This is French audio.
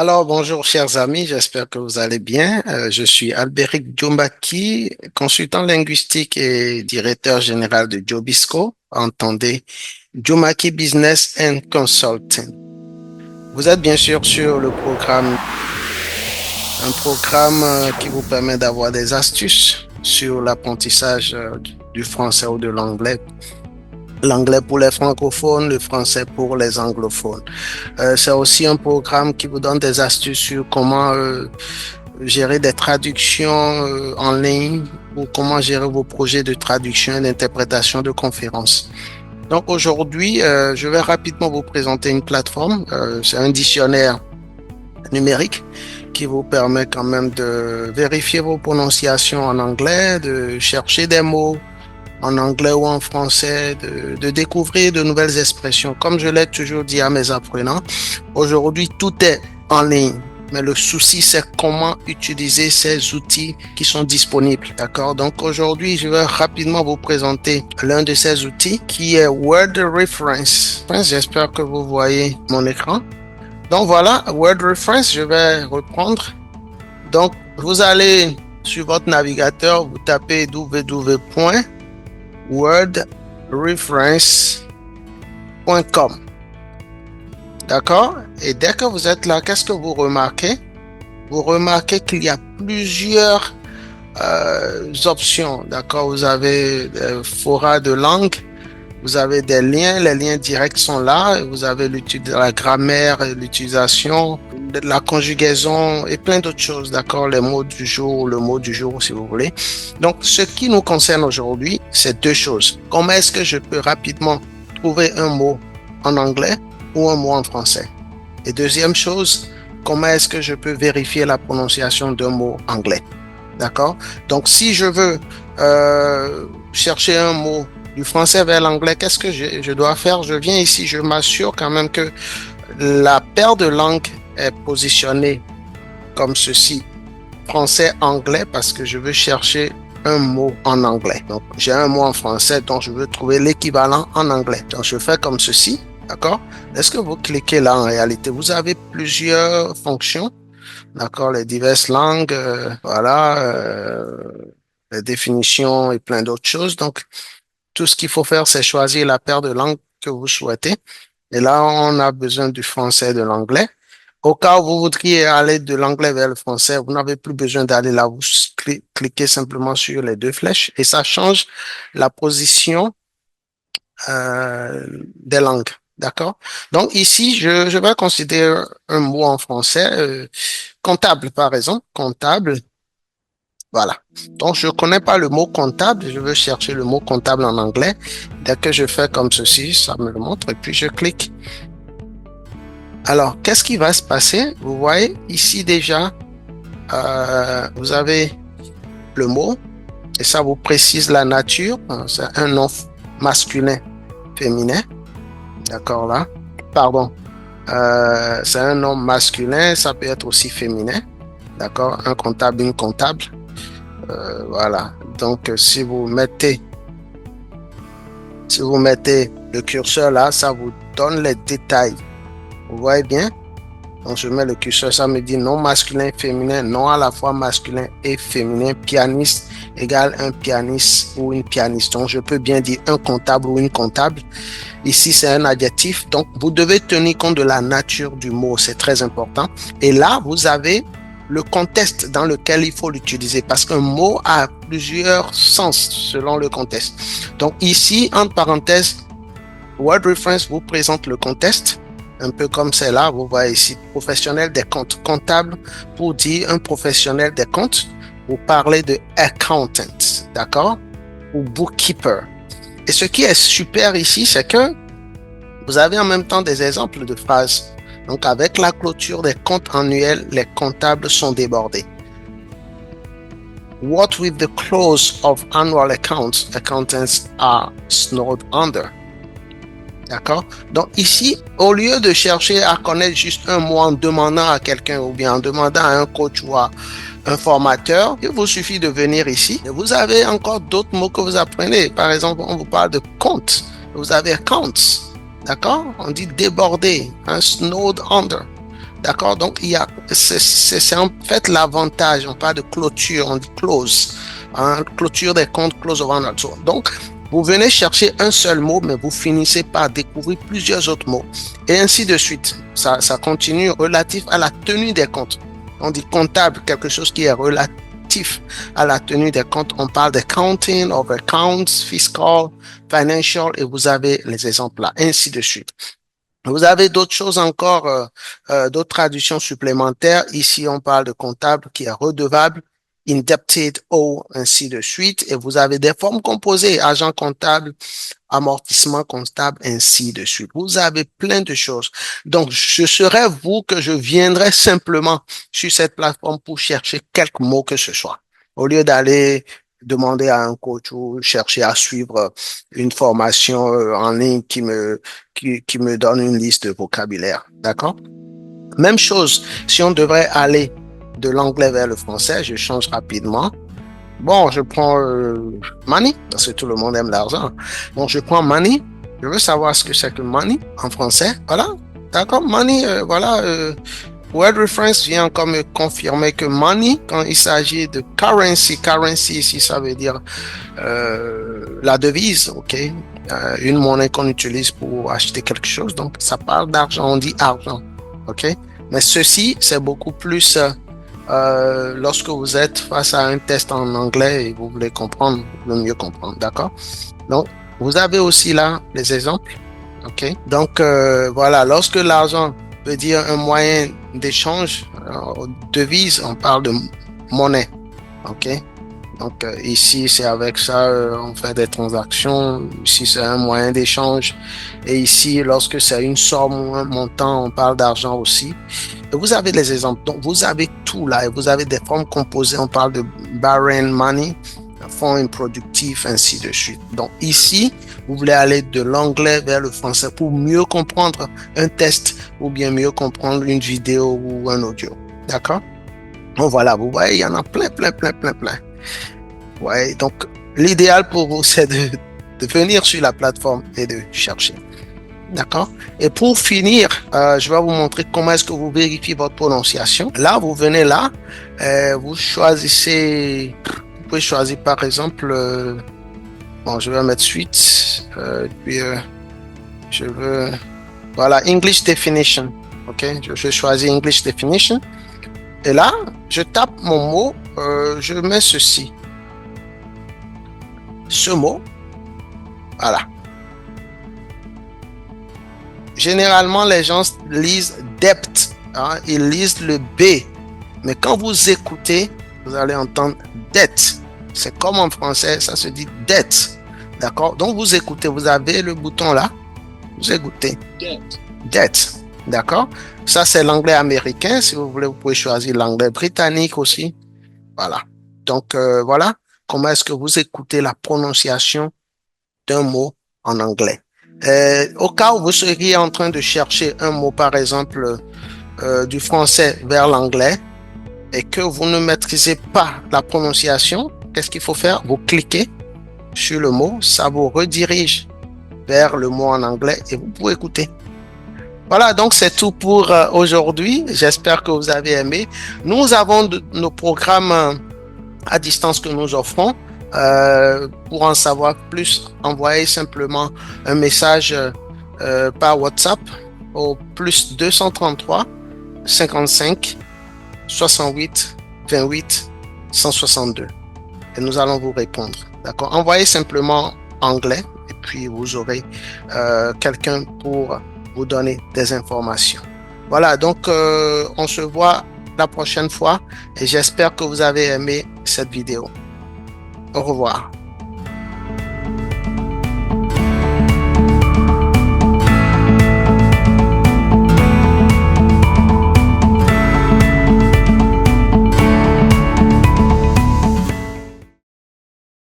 Alors, bonjour chers amis, j'espère que vous allez bien. Je suis Albéric Diombaki, consultant linguistique et directeur général de Jobisco. Entendez, Diombaki Business and Consulting. Vous êtes bien sûr sur le programme, un programme qui vous permet d'avoir des astuces sur l'apprentissage du français ou de l'anglais. L'anglais pour les francophones, le français pour les anglophones. C'est aussi un programme qui vous donne des astuces sur comment gérer des traductions en ligne ou comment gérer vos projets de traduction et d'interprétation de conférences. Donc aujourd'hui, je vais rapidement vous présenter une plateforme. C'est un dictionnaire numérique qui vous permet quand même de vérifier vos prononciations en anglais, de chercher des mots en anglais ou en français, de découvrir de nouvelles expressions. Comme je l'ai toujours dit à mes apprenants, aujourd'hui, tout est en ligne. Mais le souci, c'est comment utiliser ces outils qui sont disponibles. D'accord? Donc aujourd'hui, je vais rapidement vous présenter l'un de ces outils qui est Word Reference. J'espère que vous voyez mon écran. Donc voilà, Word Reference, je vais reprendre. Donc, vous allez sur votre navigateur, vous tapez www.wordreference.com. D'accord? Et dès que vous êtes là, qu'est-ce que vous remarquez? Vous remarquez qu'il y a plusieurs options. D'accord? Vous avez des forats de langue. Vous avez des liens, les liens directs sont là. Vous avez la grammaire, l'utilisation, la conjugaison et plein d'autres choses, d'accord? Les mots du jour, le mot du jour, si vous voulez. Donc, ce qui nous concerne aujourd'hui, c'est deux choses. Comment est-ce que je peux rapidement trouver un mot en anglais ou un mot en français? Et deuxième chose, comment est-ce que je peux vérifier la prononciation d'un mot anglais? D'accord? Donc, si je veux chercher un mot du français vers l'anglais, qu'est-ce que je dois faire? Je viens ici, je m'assure quand même que la paire de langues est positionnée comme ceci, français-anglais, parce que je veux chercher un mot en anglais. Donc, j'ai un mot en français, donc je veux trouver l'équivalent en anglais. Donc, je fais comme ceci, d'accord? Est-ce que vous cliquez là, en réalité, vous avez plusieurs fonctions, d'accord? Les diverses langues, les définitions et plein d'autres choses. Donc, tout ce qu'il faut faire, c'est choisir la paire de langues que vous souhaitez. Et là, on a besoin du français et de l'anglais. Au cas où vous voudriez aller de l'anglais vers le français, vous n'avez plus besoin d'aller là. Vous cliquez simplement sur les deux flèches et ça change la position des langues. D'accord? Donc ici, je vais considérer un mot en français, comptable par exemple, comptable. Voilà. Donc, je ne connais pas le mot comptable. Je veux chercher le mot comptable en anglais. Dès que je fais comme ceci, ça me le montre et puis je clique. Alors, qu'est-ce qui va se passer? Vous voyez ici déjà, vous avez le mot et ça vous précise la nature. C'est un nom masculin, féminin. D'accord là? Pardon. C'est un nom masculin. Ça peut être aussi féminin. D'accord? Un comptable, une comptable. Voilà. Donc, si vous mettez le curseur là, ça vous donne les détails. Vous voyez bien? Donc, je mets le curseur, ça me dit nom masculin, féminin, nom à la fois masculin et féminin, pianiste égale un pianiste ou une pianiste. Donc, je peux bien dire un comptable ou une comptable. Ici, c'est un adjectif. Donc, vous devez tenir compte de la nature du mot. C'est très important. Et là, vous avez le contexte dans lequel il faut l'utiliser parce qu'un mot a plusieurs sens selon le contexte. Donc ici, entre parenthèses, Word Reference vous présente le contexte, un peu comme c'est là, vous voyez ici, professionnel des comptes, comptable pour dire un professionnel des comptes, vous parlez de accountant, d'accord, ou bookkeeper. Et ce qui est super ici, c'est que vous avez en même temps des exemples de phrases. Donc, avec la clôture des comptes annuels, les comptables sont débordés. What with the close of annual accounts, accountants are snowed under. D'accord? Donc, ici, au lieu de chercher à connaître juste un mot en demandant à quelqu'un ou bien en demandant à un coach ou à un formateur, il vous suffit de venir ici. Et vous avez encore d'autres mots que vous apprenez. Par exemple, on vous parle de compte. Vous avez accounts. D'accord? On dit déborder, snowed under. D'accord? Donc, c'est en fait l'avantage. On parle de clôture, on dit close. Hein? Clôture des comptes, close of account. Donc, vous venez chercher un seul mot, mais vous finissez par découvrir plusieurs autres mots. Et ainsi de suite. Ça continue relatif à la tenue des comptes. On dit comptable, quelque chose qui est relatif à la tenue des comptes. On parle d'accounting, of accounts, fiscal, financial, et vous avez les exemples là, ainsi de suite. Vous avez d'autres choses encore, d'autres traductions supplémentaires. Ici, on parle de comptable qui est redevable, indebted, owe, ainsi de suite. Et vous avez des formes composées, agent comptable, amortissement comptable, ainsi de suite. Vous avez plein de choses. Donc, ce serait vous que je viendrais simplement sur cette plateforme pour chercher quelques mots que ce soit. Au lieu d'aller demander à un coach ou chercher à suivre une formation en ligne qui me donne une liste de vocabulaire. D'accord? Même chose, si on devrait aller de l'anglais vers le français, je change rapidement. Bon, je prends money, parce que tout le monde aime l'argent. Donc, je prends money. Je veux savoir ce que c'est que money en français. Voilà. D'accord? Money, voilà. Word Reference vient encore me confirmer que money, quand il s'agit de currency ici, ça veut dire la devise, ok? Une monnaie qu'on utilise pour acheter quelque chose. Donc, ça parle d'argent, on dit argent, ok? Mais ceci, c'est beaucoup plus lorsque vous êtes face à un test en anglais et vous voulez comprendre, vous voulez mieux comprendre, d'accord? Donc, vous avez aussi là les exemples, ok? Donc, voilà, lorsque l'argent veut dire un moyen d'échange, devise, on parle de monnaie, ok? Donc, ici, c'est avec ça, on fait des transactions. Ici, c'est un moyen d'échange. Et ici, lorsque c'est une somme ou un montant, on parle d'argent aussi. Et vous avez les exemples. Donc, vous avez tout là. Et vous avez des formes composées. On parle de borrowing money, fonds improductifs, ainsi de suite. Donc, ici, vous voulez aller de l'anglais vers le français pour mieux comprendre un test ou bien mieux comprendre une vidéo ou un audio. D'accord? Donc, voilà, vous voyez, il y en a plein. Ouais, donc l'idéal pour vous, c'est de venir sur la plateforme et de chercher. D'accord? Et pour finir, je vais vous montrer comment est-ce que vous vérifiez votre prononciation. Là, vous venez là, vous choisissez, vous pouvez choisir par exemple, bon, je vais mettre suite, puis je veux, voilà, English Definition. Ok? Je choisis English Definition. Et là, je tape mon mot, je mets ceci. Ce mot, voilà. Généralement, les gens lisent debt, hein, ils lisent le B. Mais quand vous écoutez, vous allez entendre dette. C'est comme en français, ça se dit dette. D'accord? Donc, vous écoutez, vous avez le bouton là. Vous écoutez. Dette. D'accord? Ça, c'est l'anglais américain. Si vous voulez, vous pouvez choisir l'anglais britannique aussi. Voilà. Donc, voilà comment est-ce que vous écoutez la prononciation d'un mot en anglais. Au cas où vous seriez en train de chercher un mot, par exemple, du français vers l'anglais et que vous ne maîtrisez pas la prononciation, qu'est-ce qu'il faut faire? Vous cliquez sur le mot, ça vous redirige vers le mot en anglais et vous pouvez écouter. Voilà, donc c'est tout pour aujourd'hui. J'espère que vous avez aimé. Nous avons nos programmes à distance que nous offrons. Pour en savoir plus, envoyez simplement un message par WhatsApp au plus 233 55 68 28 162 et nous allons vous répondre. D'accord? Envoyez simplement anglais et puis vous aurez quelqu'un pour vous donner des informations. Voilà, donc on se voit la prochaine fois et j'espère que vous avez aimé cette vidéo. Au revoir.